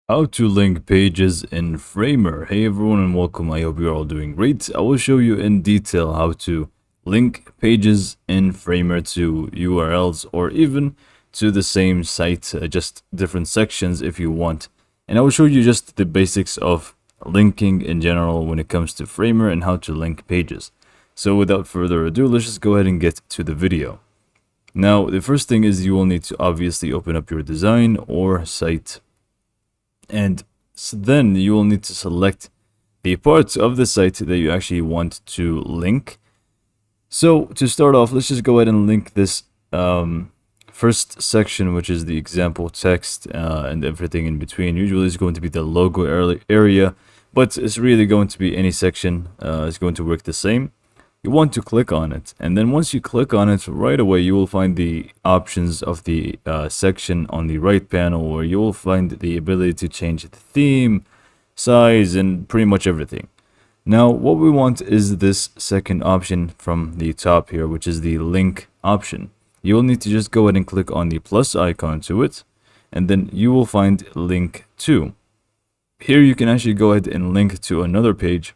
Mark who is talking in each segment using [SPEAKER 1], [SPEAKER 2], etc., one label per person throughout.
[SPEAKER 1] How to link pages in Framer. Hey everyone and welcome. I hope you're all doing great. I will show you in detail how to link pages in Framer to URLs or even to the same site, just different sections if you want. And I will show you just the basics of linking in general when it comes to Framer and how to link pages. So without further ado, let's just go ahead and get to the video. Now, the first thing is you will need to obviously open up your design or site, and then you will need to select the parts of the site that you actually want to link. So to start off, let's just go ahead and link this first section, which is the example text and everything in between. Usually it's going to be the logo area, but it's really going to be any section. It's going to work the same. You want to click on it, and then once you click on it, right away you will find the options of the section on the right panel, where you will find the ability to change the theme, size, and pretty much everything. Now what we want is this second option from the top here, which is the link option. You will need to just go ahead and click on the plus icon to it, and then you will find link to. Here you can actually go ahead and link to another page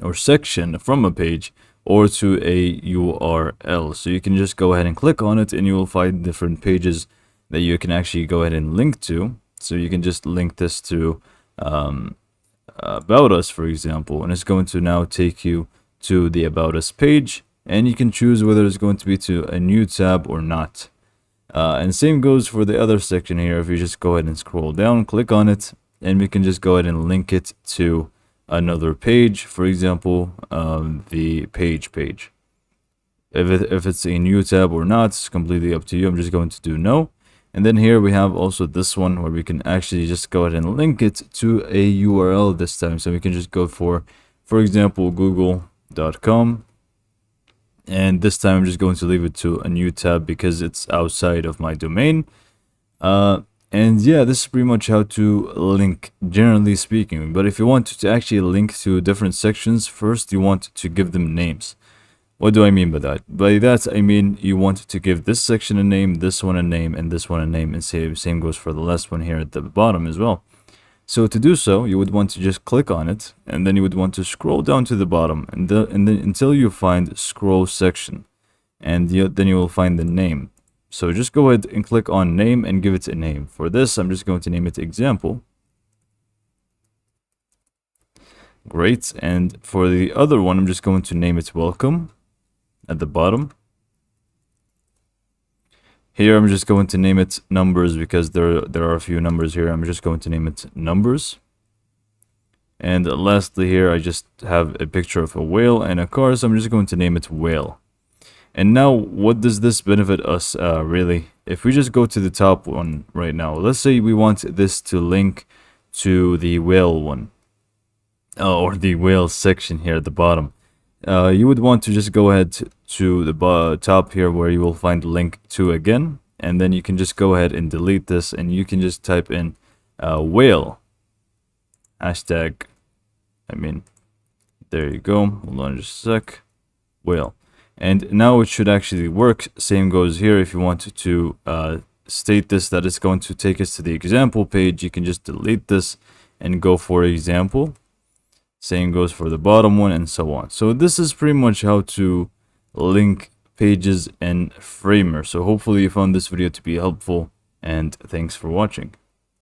[SPEAKER 1] or section from a page or to a URL. So you can just go ahead and click on it and you will find different pages that you can actually go ahead and link to. So you can just link this to About Us, for example, and it's going to now take you to the About Us page, and you can choose whether it's going to be to a new tab or not. And same goes for the other section here. If you just go ahead and scroll down, click on it, and we can just go ahead and link it to another page, for example, the page. If it's a new tab or not, it's completely up to you. I'm just going to do no. And then here we have also this one where we can actually just go ahead and link it to a URL this time. So we can just go for example, google.com. And this time I'm just going to leave it to a new tab because it's outside of my domain. And yeah, this is pretty much how to link, generally speaking. But if you want to actually link to different sections, first you want to give them names. What do I mean by that? By that, I mean you want to give this section a name, this one a name, and this one a name, and same goes for the last one here at the bottom as well. So to do so, you would want to just click on it, and then you would want to scroll down to the bottom, and then until you find scroll section, and then you will find the name. So just go ahead and click on name and give it a name. For this, I'm just going to name it example. Great. And for the other one, I'm just going to name it welcome at the bottom. Here, I'm just going to name it numbers because there are a few numbers here. I'm just going to name it numbers. And lastly here, I just have a picture of a whale and a car, so I'm just going to name it whale. And now, what does this benefit us, really? If we just go to the top one right now, let's say we want this to link to the whale one, or the whale section here at the bottom. You would want to just go ahead to the top here where you will find link to again, and then you can just go ahead and delete this, and you can just type in whale, hashtag, there you go, hold on just a sec, whale. And now it should actually work. Same goes here. If you want to state this, that it's going to take us to the example page, you can just delete this and go for example. Same goes for the bottom one and so on. So this is pretty much how to link pages in Framer. So hopefully you found this video to be helpful, and thanks for watching.